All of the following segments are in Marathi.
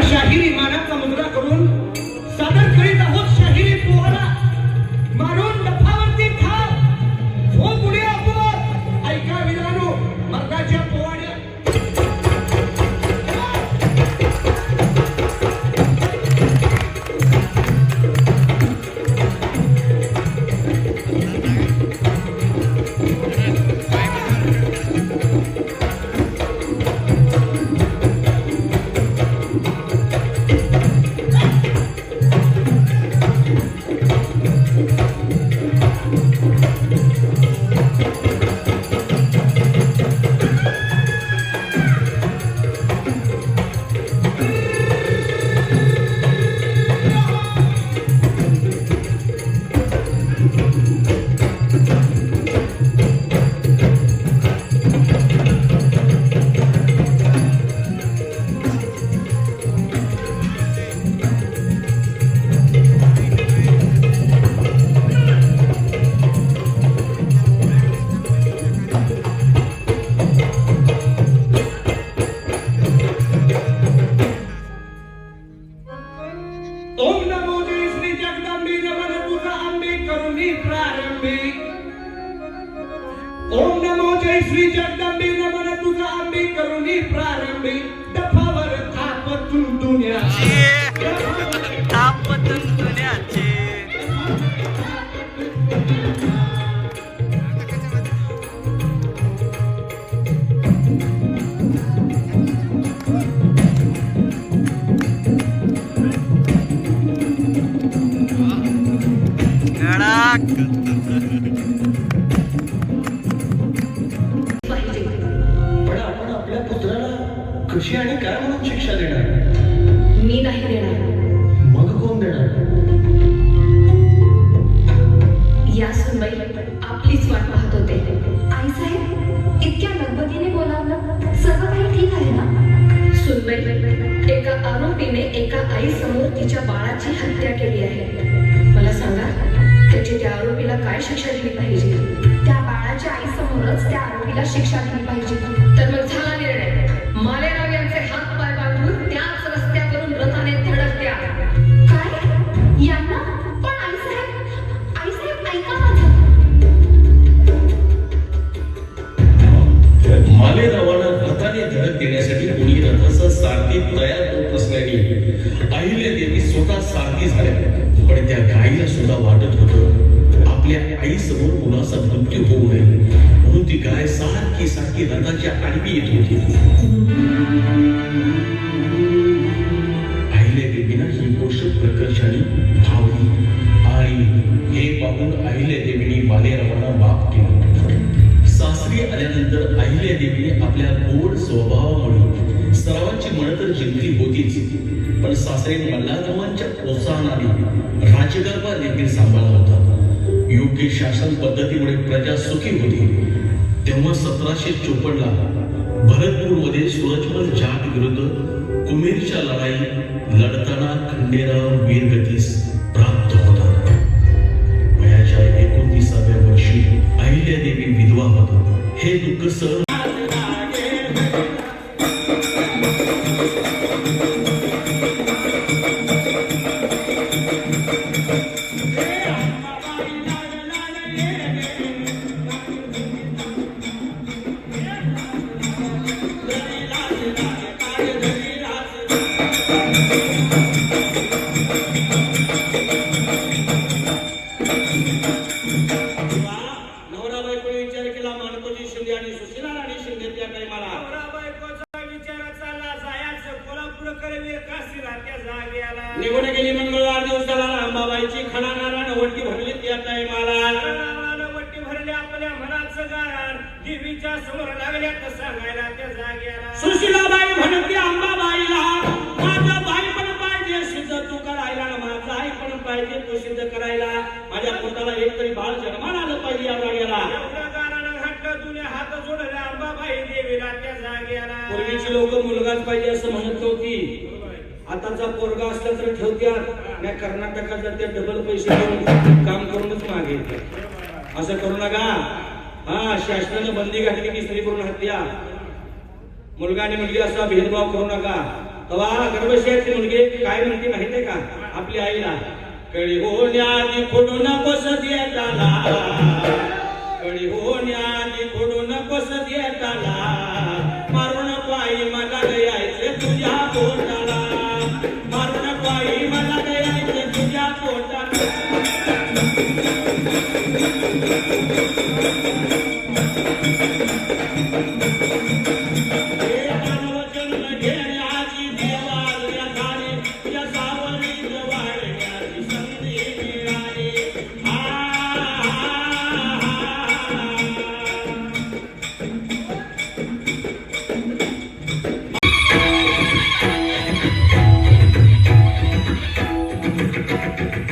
शाहिरी मानाचा मुद्रा करून सादर करीत आहोत शाहिरी पोहारा मारून डफावरती ठाव हो पुढे आपोआप ऐका विरानो मर्दाच्या पोवाड्या ओम नमो जय श्री जगदंबे नमन तुझा आंबे करुणी प्रारंभी डफावर थाप तुंतुण्याचे कशी आणि काय म्हणून शिक्षा देणार? मी नाही देणार. मग कोण देणार? या सुनबाई आपलीच वाट पाहत होते. आई साहेब इतक्या लगबगीने बोलावलं, सर्व काही ठीक आहे ना? सुनबाई, एका आरोपीने एका आई समोर तिच्या बाळाची हत्या केली आहे. मला सांगा, त्याची त्या आरोपीला काय शिक्षा दिली पाहिजे? त्या बाळाच्या आई समोरच त्या आरोपीला शिक्षा दिली पाहिजे. तर मग झाला निर्णय. मालेराव यांचे हात पाय बांधून त्याच रस्त्यावरून रथाने धडकत्या. काय? यांना? पण आईसाहेब ऐका माझं. मालेरावांना रथाने धडक देण्यासाठी कोणी रथाचा सारथी तयार होत असल्याने अहिल्यादेवी स्वतः सारथी झाल्या. पण त्या गाईला सुद्धा वाटत होतं आपल्या आई समोर मुलाचा मृत्यू होऊ नये, म्हणून ती गाय सारखी सारखी रथाच्या आडवी येत होती. अहिल्यादेवीनं ही गोष्ट प्रकर्षाने भावली आणि हे पाहून अहिल्यादेवीने मालेरावांना माफ केलं. सासरी आल्यानंतर अहिल्यादेवीने आपल्या गोड स्वभावामुळे सर्वांची मन तर जिंकली होतीच, पण सासरे मल्हाररावांच्या प्रोत्साहनाने राज्यकारभार देखील सांभाळला होता. योग्य शासन पद्धतीमुळे प्रजा सुखी होती. तेव्हा 1754 ला भरतपूरमध्ये सूरजमल जाट विरुद्ध कुमेरच्या लढाई लढताना खंडेराव वीरगतीस प्राप्त होता. वयाच्या 29व्या वर्षी अहिल्यादेवी विधवा होता. हे दुःख सहन निघून गेली मंगळवार दिवसाला अंबाबाईची खणा नारायण वट्टी भरली त्या टायमाला. वट्टी भरली आपल्या मनाचं गाण देवीच्या समोर लागल्या तर सांगायला त्या जाग्याला. सुशीलाबाई म्हणते अंबाबाईला, माझं बाई पण पाहिजे सिद्ध तू करायला, माझं आई पण पाहिजे तू सिद्ध करायला. माझ्या पोटाला एक तरी बाळ जन्माला आलं पाहिजे या जाग्याला. एवढ्या गाणानं घातलं जुने हात जोडले अंबाबाई देवीला त्या जाग्याला. पूर्वीची लोक मुलगाच पाहिजे असं म्हणत होती. आताचा पोरगा असला तर ठेवत्यात, नाही कर्नाटकात जाते डबल पैसे देऊन काम करूनच मागे. असं करू नका. हा, शासनाने बंदी घातली की स्त्री करून हत्या. मुलगा आणि मुलगी असा भेदभाव करू नका. तेव्हा गर्भशयाची मुलगी काय म्हणते माहितीये का आपल्या आईला, कळी होण्याआधी खोडू नकोस देताला, कळी होण्याआधी खोडू नकोस देताला, मारून पायी मला यायचे तुझ्या पोटाला, मारून पायी मला यायचे तुझ्या पोटाला.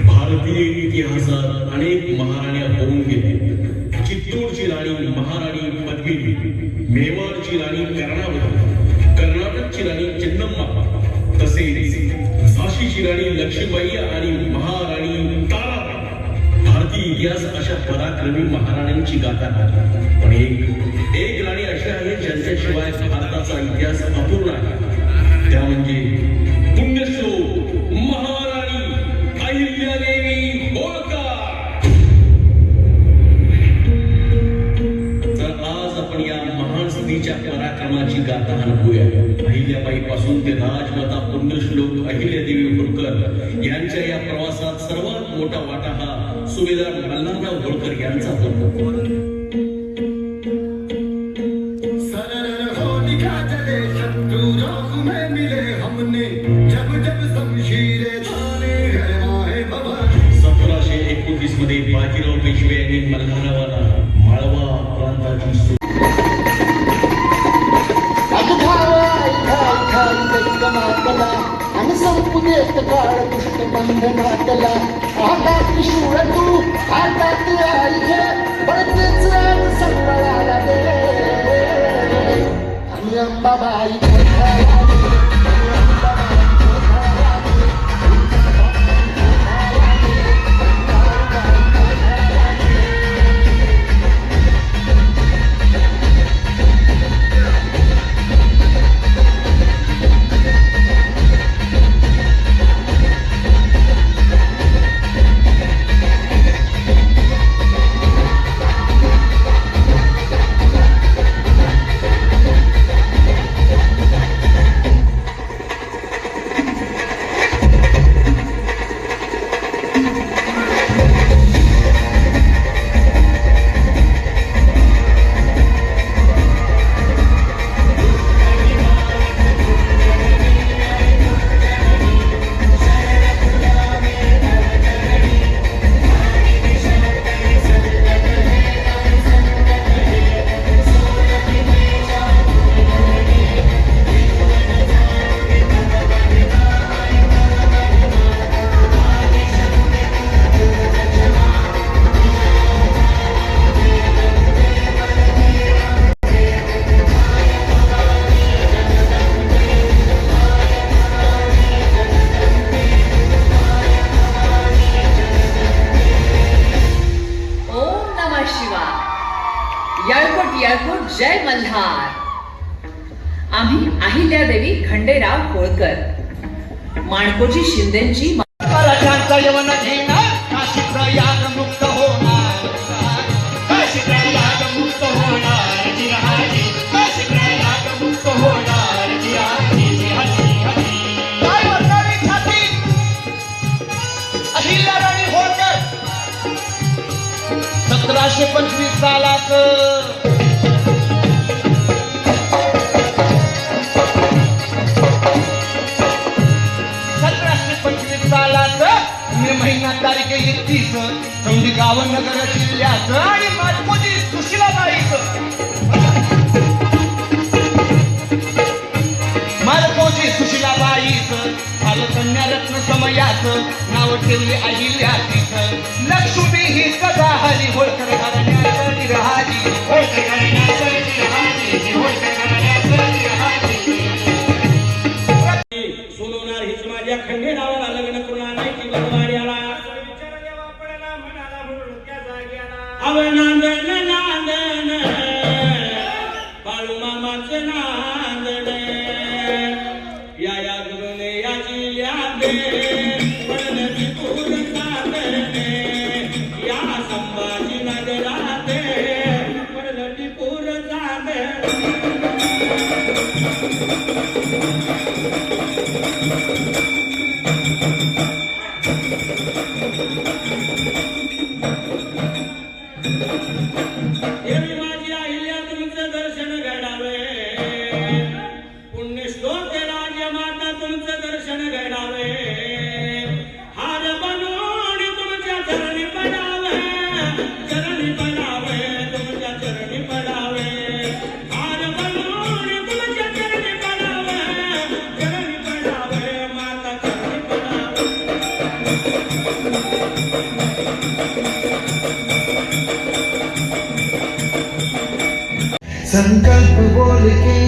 भारतीय इतिहासात अनेक महाराण्या होऊन गेल्या. चित्तूरची राणी महाराणी पद्मिनी, मेवाडची राणी कर्णावती, कर्नाटकची राणी चेन्नम्मा, तसेच झाशीची राणी लक्ष्मीबाई आणि महाराणी ताराबाई. भारतीय इतिहास अशा पराक्रमी महाराण्यांची गाथा आहे. पण एक राणी अशी आहे ज्यांच्याशिवाय भारताचा इतिहास अपूर्ण आहे. त्या म्हणजे पुण्यश्लोक महाराणी अहिल्यादेवी होळकर. तर आज आपण या महान स्त्रीच्या पराक्रमाची गाथा अनुभवूया. अहिल्याबाई पासून ते राजमाता पुण्यश्लोक अहिल्यादेवी होळकर यांच्या या प्रवासात सर्वात मोठा वाटा हा सुभेदार मल्हारराव होळकर यांचा होता. मध्ये बाजीराव पेशवे यांनी मल्हाररावाला माळवा प्रांताची आणि संपुदेत काळ दुष्ट बंधनातला हातात शिव तू हातात आईचे पडतेच संबळाला दे आणि अंबाबाई जय मल्हार. आम्ही अहिल्यादेवी खंडेराव होळकर, माणकोजी शिंदेची मराठ्यांचा यवन घेणार, काशी प्रयाग मुक्त होणार, काशी प्रयाग मुक्त होणार, जिहाजी काशी प्रयाग मुक्त होणार, जिहाजी जिहाजी जिहाजी. काय वरदानी छाती अहिल्याराणी होळकर 1725 सालात 1725 सालात मे महिना तारीख 31 समजी गावनगर जिल्ह्याचं आणि मातमोजी सुशीलाबाईचं मालकोजी सुशीलाबाईचं झालं कन्यारत्न समयाचं नाव ठेवले अहिल्यातीचं. लक्ष्मी ही कदा हरी होळकर घराण्याचं निरहारी, होळकर घराण्याचं निरहारी, होळकर घराण्याचं निरहारी. सोडवणार हीच माझ्या खंडेरावाला लग्न करून आणायची बनवाड्याला. विचार देवा पडला म्हणाला म्हणून त्या जाग्याला. अव नांदण नांदण बाळू मामाचं नांदण, या जाते पडलतीपूर जाते या संभाजी नगराते पडलतीपूर जाते देवी माझी अहिल्या तुमचं दर्शन घडावे पुण्यश्लोक राजमाता तुमचं दर्शन घडावे हार बनवून तुमच्या चरणी पडावे तुमच्या चरणी पडावे हार बनवून तुमच्या चरणी पडावे माता चरणी पडावे संकल्प बोल के